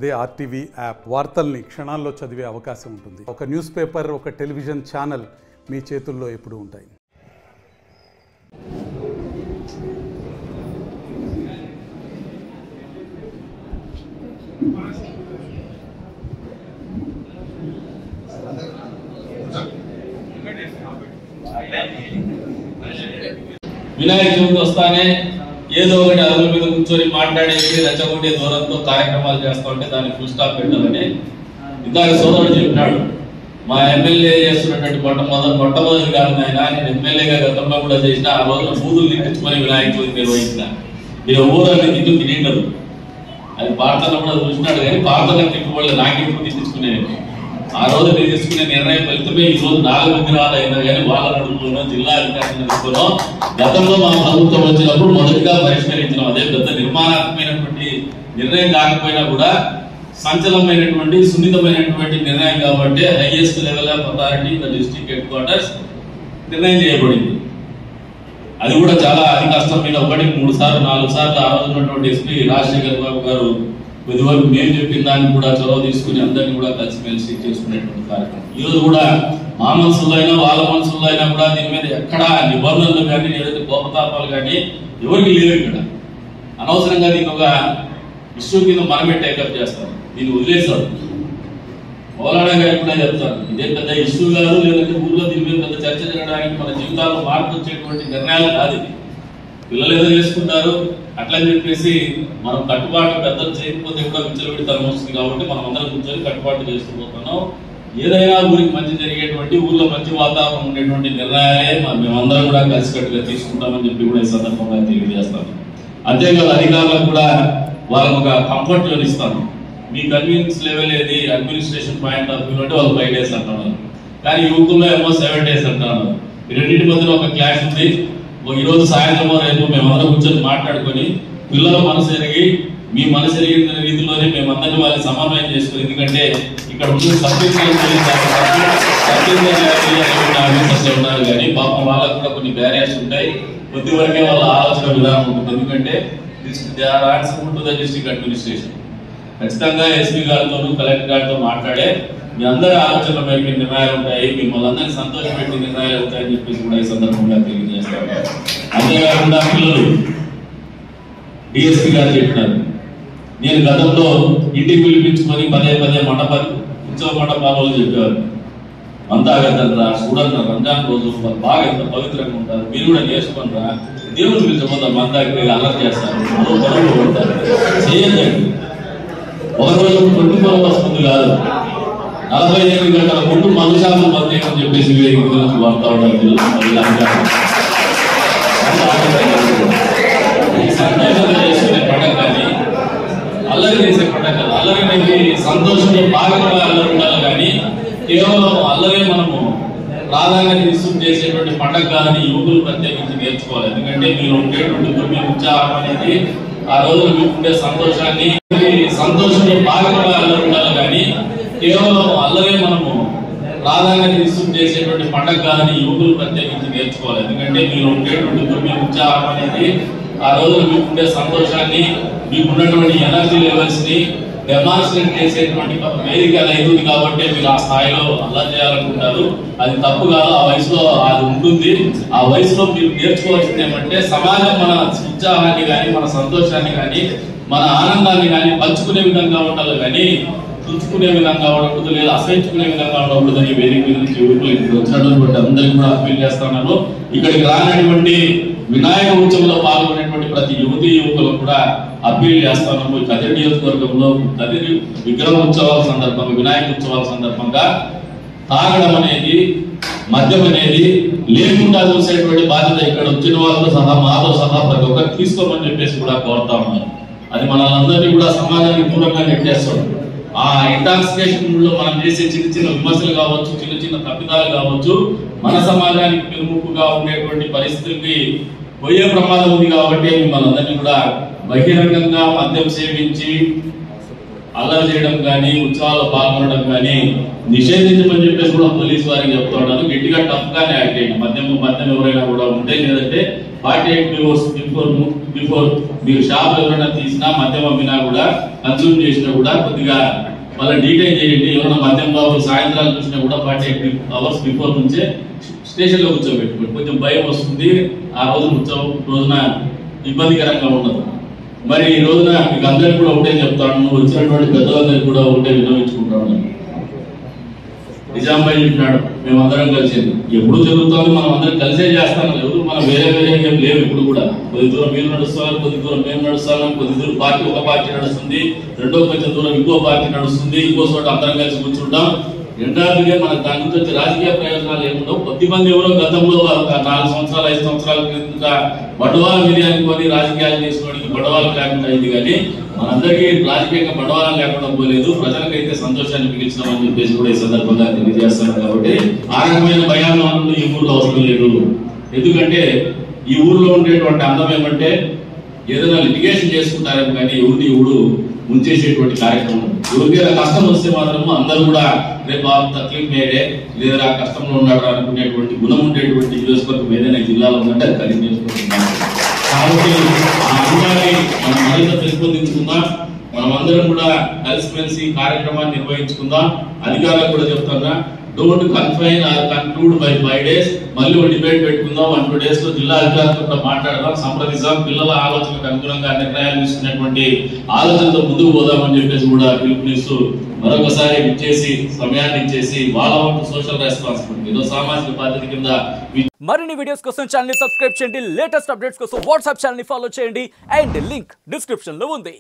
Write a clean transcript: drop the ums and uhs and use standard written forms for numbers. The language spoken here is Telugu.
అదే ఆర్టీవీ యాప్ వార్తల్ని క్షణాల్లో చదివే అవకాశం ఉంటుంది. ఒక న్యూస్ పేపర్, ఒక టెలివిజన్ ఛానల్ మీ చేతుల్లో ఎప్పుడూ ఉంటాయి. వినాయక చవితి వస్తానే ఏదో ఒకటి అదుల మీద కూర్చొని మాట్లాడేసి రెచ్చగొట్టే దూరంతో కార్యక్రమాలు చేస్తా ఉంటే దానికి ఫుల్ స్టాప్ పెట్టాలని ఇందాక సోదరుడు చెప్పినాడు. మా ఎమ్మెల్యే చేస్తున్నటువంటి మొట్టమొదటి కాదు ఆయన, నేను ఎమ్మెల్యేగా గతంలో కూడా చేసిన ఆ రోజున బూతులు తిట్టించుకొని వినాయక చవితి నిర్వహించిన. మీరు ఊరని తిట్టు తింటారు, అది పార్తన కూడా చూసినాడు. కానీ పార్తన తిట్టుకోవాలి, నాకెప్పుడు తిట్టించుకునేది. ఆ రోజు నేను తీసుకునే నిర్ణయం ఫలితమే ఈ రోజు 4 విగ్రహాలు అయినా కానీ వాళ్ళ నడుపులో జిల్లా అధికారులను తీసుకున్నాం. గతంలో మా ప్రభుత్వం వచ్చినప్పుడు మొదటిగా పరిష్కరించినాం. అదే పెద్ద నిర్మాణాత్మకమైనటువంటి నిర్ణయం కాకపోయినా కూడా సంచలనమైనటువంటి సున్నితమైనటువంటి నిర్ణయం కాబట్టి highest level of authority the district head quarters నిర్ణయం చేయబడింది. అది కూడా చాలా అతి కష్టం మీద 1, 3 సార్లు 4 సార్లు ఆ రోజు ఉన్నటువంటి ఎస్పీ రాజశేఖర్ బాబు గారు కొద్దివరకు మేము చెప్పిన దాన్ని కూడా చొరవ తీసుకుని అందరినీ కూడా కలిసిమెలిసి చేసుకునేటువంటి కార్యక్రమం. ఈ రోజు కూడా మా మనసులో అయినా వాళ్ళ మనసులో అయినా కూడా దీని మీద ఎక్కడా నిబంధనలు కానీ ఏదైతే కోపతాపాలు కానీ ఎవరికి లేవు. ఇక్కడ అనవసరంగా దీన్ని ఒక ఇష్యూ కింద మనమే టేకప్ చేస్తాం, దీన్ని వదిలేస్తారు. మౌలానా గారికి కూడా చెప్తారు, ఇదే పెద్ద ఇష్యూ కాదు, లేదంటే ఊళ్ళో దీని మీద పెద్ద చర్చ జరగడానికి మన జీవితాల్లో మార్పు వచ్చేటువంటి నిర్ణయాలు కాదు. ఇది పిల్లలు ఏదో చేసుకుంటారు అట్లని చెప్పేసి మనం కట్టుబాటు పెద్దలు చేయకపోతే కూడా విచ్చలవిడితనం వస్తుంది. కాబట్టి మనం అందరం కూర్చొని కట్టుబాటు చేస్తూ పోతున్నాం. ఏదైనా ఊరికి మంచి జరిగేటువంటి, ఊళ్ళో మంచి వాతావరణం ఉండేటువంటి నిర్ణయాలే మేమందరం కూడా కలిసికట్టుగా తీసుకుంటామని చెప్పి కూడా ఈ సందర్భంగా తెలియజేస్తాను. అంతేకాదు అధికారులకు కూడా వాళ్ళకు ఒక కంఫర్ట్ జోన్ ఇస్తాను. మీ కన్వీనియన్స్ లెవెల్ ఏది, అడ్మినిస్ట్రేషన్ పాయింట్ ఆఫ్ వ్యూ అంటే వాళ్ళు 5 days అంటున్నారు, కానీ యువకుల్లో ఏమో 7 days అంటున్నారు. ఈ రెండింటి మధ్యలో ఒక క్లాష్ ఉంది. ఈ రోజు సాయంత్రం రేపు మేమందరం కూర్చొని మాట్లాడుకొని పిల్లల మనసు ఎరిగి మీ మనసు ఎరిగిన రీతిలోనే మేమందరినీ వాళ్ళని సమన్వయం చేసుకుని, ఎందుకంటే ఇక్కడ ఉన్న ఆఫీసర్స్ ఉన్నారు కానీ పాపం వాళ్ళకు కూడా కొన్ని బ్యారియర్స్ ఉంటాయి. కొద్ది వరకే వాళ్ళ ఆలోచన విధానం ఉంటుంది. ఎందుకంటే డిస్ట్రిక్ట్ అడ్మినిస్ట్రేషన్ ఖచ్చితంగా ఎస్పీ గారితో కలెక్టర్ గారితో మాట్లాడే మీ అందరి ఆలోచనల మేరకు నిర్ణయాలు ఉంటాయి, మిమ్మల్ని అందరినీ సంతోషపెట్టి నిర్ణయాలు ఉంటాయని చెప్పేసి కూడా ఈ సందర్భంగా తెలియజేస్తారు. అంతేకాకుండా పిల్లలు డిఎస్పీ గారు చెప్పినారు, నేను గతంలో ఇంటికి పిలిపించుకొని పదే ఉత్సవ మండపాలు చెప్పేవారు. అంతా కదరా చూడండి, రంజాన్ రోజు బాగా ఎంత పవిత్రంగా ఉంటారు, మీరు కూడా నేర్చుకుంటారా, దేవుడు పిలిచిపోతారు, మందాకి అల్లరి చేస్తారు, పొరలు కొడతారు, చేయండి. ఒక రోజు 24 hours ముందు కాదు, 48 గంటల ముందు మనుషాలను బంద్ అని చెప్పేసి గురించి వాడుతూ ఉంటారు. చేసుకునే పండుగ కానీ అల్లరి చేసే పండుగ కాదు. అల్లరి అనేది సంతోషంలో భాగంగా అల్లరి ఉండాలి, కానీ కేవలం అల్లరే మనము ప్రాధాన్యత ఇస్తూ చేసేటువంటి పండుగ కాదని యువకులు ప్రత్యేకించి నేర్చుకోవాలి. ఎందుకంటే మీరు ఉండేటువంటి మీ ఉత్సాహం అనేది ఆ రోజున మీకు ఉండే సంతోషంలో భాగంగా అల్లరి ఉండాలి, కానీ కేవలం అల్లరే మనము ప్రాధాన్యత ఇస్తూ చేసేటువంటి పండుగ కాదని యువకులు ప్రత్యేకించి నేర్చుకోవాలి. ఎందుకంటే మీరు ఉండేటువంటి మీ ఉత్సాహం అనేది ఆ రోజున మీకు ఉండే సంతోషాన్ని, మీకు ఉన్నటువంటి ఎనర్జీ లెవెల్స్ ని డెమాన్స్ట్రేట్ చేసేటువంటి వేదిక అవుతుంది. కాబట్టి మీరు ఆ స్థాయిలో అలా చేయాలనుకుంటారు, అది తప్పు కాదు. ఆ వయసులో అది ఉంటుంది. ఆ వయసులో మీరు నేర్చుకోవాల్సింది ఏమంటే సమాజం మన ఉత్సాహాన్ని కానీ, మన సంతోషాన్ని కానీ, మన ఆనందాన్ని కానీ పంచుకునే విధంగా ఉండాలి, కానీ తుంచుకునే విధంగా ఉండకూడదు, లేదా అసహించుకునే విధంగా ఉండకూడదు అని వేదిక మీద నుంచి యువకులు ఇక్కడ వచ్చినటువంటి అందరికీ కూడా అప్పీల్ చేస్తున్నాను. ఇక్కడికి రానటువంటి వినాయక ఉత్సవంలో పాల్గొనేటువంటి ప్రతి యువకులకు కూడా అప్పీల్ చేస్తున్నాము. కదిరి నియోజకవర్గంలో కదిరి విగ్రహ ఉత్సవాల సందర్భంగా, వినాయక ఉత్సవాల సందర్భంగా తాగడం అనేది, మద్యం అనేది లేకుండా చూసేటువంటి బాధ్యత ఇక్కడ వచ్చిన వాళ్ళతో సహా, మాతో సహా ప్రతి ఒక్కరు తీసుకోమని చెప్పేసి కూడా కోరుతా ఉన్నారు. అది మనల్ని కూడా సమాజానికి దూరంగా నెట్టేస్తాడు. ఆ ఇంటాక్సికేషన్ లో మనం చేసే చిన్న విమర్శలు కావచ్చు, చిన్న తప్పిదాలు కావచ్చు, మన సమాజానికి పెనుముప్పుగా ఉండేటువంటి పరిస్థితులకి పోయే ప్రమాదం ఉంది. కాబట్టి మిమ్మల్ని అందరినీ కూడా బహిరంగంగా మద్యం సేవించి అల్లరి చేయడం కానీ, ఉత్సవాల్లో పాల్గొనడం కానీ నిషేధించమని చెప్పేసి కూడా పోలీసు వారికి చెప్తూ ఉన్నాను. గట్టిగా టఫ్ గానే యాక్ట్ చేయండి. మద్యం ఎవరైనా కూడా ఉంటే, లేదంటే 48 hours బిఫోర్ మీరు షాప్ ఎవరైనా తీసినా మద్యం అమ్మినా కూడా కన్సూమ్ చేసినా కూడా కొద్దిగా మళ్ళీ డీటెయిల్ చేయండి. ఏమన్నా మద్యం బాబు సాయంత్రాలు చూసినా కూడా 48 hours బిఫోర్ నుంచే స్టేషన్ లో కూర్చోబెట్టుకోండి. కొంచెం భయం వస్తుంది, ఆ రోజున ఇబ్బందికరంగా ఉండదు. మరి ఈ రోజున మీకు అందరికి కూడా ఒకటే చెప్తాను, నువ్వు వచ్చినటువంటి పెద్దలందరికీ కూడా ఒకటే విన్నవించుకుంటాను. నిజాంబాయి చెప్పినాడు మేమందరం కలిసేది ఎప్పుడు జరుగుతుంది, మనం అందరం కలిసే చేస్తాను. ఎవరు మనం వేరే ఏం లేవు. ఇప్పుడు కూడా కొద్ది దూరం మీరు నడుస్తున్నారు, కొద్ది దూరం మేము నడుస్తాను, కొద్ది దూరం పార్టీ ఒక పార్టీ నడుస్తుంది, రెండో కొంచెం దూరం ఇంకో పార్టీ నడుస్తుంది, ఇంకో చోట అందరం కలిసి కూర్చుంటాం. ఎండాదిగా మనకు దాని నుంచి వచ్చే రాజకీయ ప్రయోజనాలు ఏముండవు. కొద్దిమంది ఎవరో గతంలో 4 సంవత్సరాలు 5 సంవత్సరాల క్రింద బండవాళం మిర్యానుకొని రాజకీయాలు చేసుకోవడానికి బండవాళం లేకుండా అయింది. కానీ మనందరికీ రాజకీయంగా బండవాళం లేకుండా పోలేదు. ప్రజలకైతే సంతోషాన్ని మిగిల్చినామని చెప్పేసి కూడా ఈ సందర్భంగా తెలియజేస్తాను. కాబట్టి ఆ రకమైన భయాలు ఈ ఊర్లో అవసరం లేదు. ఎందుకంటే ఈ ఊర్లో ఉండేటువంటి అందం ఏమంటే ఏదైనా లిటిగేషన్ చేసుకుంటారేమో కానీ ఎవరు ముంచేసేటువంటి కార్యక్రమం. ఎవరికైనా కష్టం వస్తే మాత్రము అందరూ కూడా రేపు తక్లీఫ్ మేడే లేదా కష్టంలో ఉన్నాడు అనుకునేటువంటి గుణం ఉండేటువంటి నియోజకవర్గం ఏదైనా జిల్లాలో ఉందంటే అది కలిసి చేసుకుంటున్నాం. కాబట్టి ఆ అంశాన్ని మనం మరింత పెంపొందించుకుందాం. మనం అందరం కూడా కలిసిమెలిసి కార్యక్రమాన్ని నిర్వహించుకుందాం. అధికారులకు కూడా చెప్తున్నా, don't confine or conclude by 5 days. మళ్ళీ ఒక డిబేట్ పెట్టుకుందాం. 1-2 days లో జిల్లా అధికారులతో కూడా మాట్లాడదాం, సంప్రదిస్తాం. పిల్లల ఆలోచనకు అనుగుణంగా నిర్ణయాలు తీసుకునేటువంటి ఆలోచనతో ముందుకు పోదామని చెప్పేసి కూడా పిలుపునిస్తూ మరొకసారి ఇచ్చేసి సమయాన్ని ఇచ్చేసి వాళ్ళ వంతు సోషల్ రెస్పాన్సిబిలిటీ ఏదో సామాజిక బాధ్యత కింద మరిన్ని వీడియోస్ కోసం ఛానల్ ని సబ్స్క్రైబ్ చేయండి. లేటెస్ట్ అప్డేట్స్ కోసం వాట్సాప్ ఛానల్ ని ఫాలో చేయండి. అండ్ లింక్ డిస్క్రిప్షన్ లో ఉంది.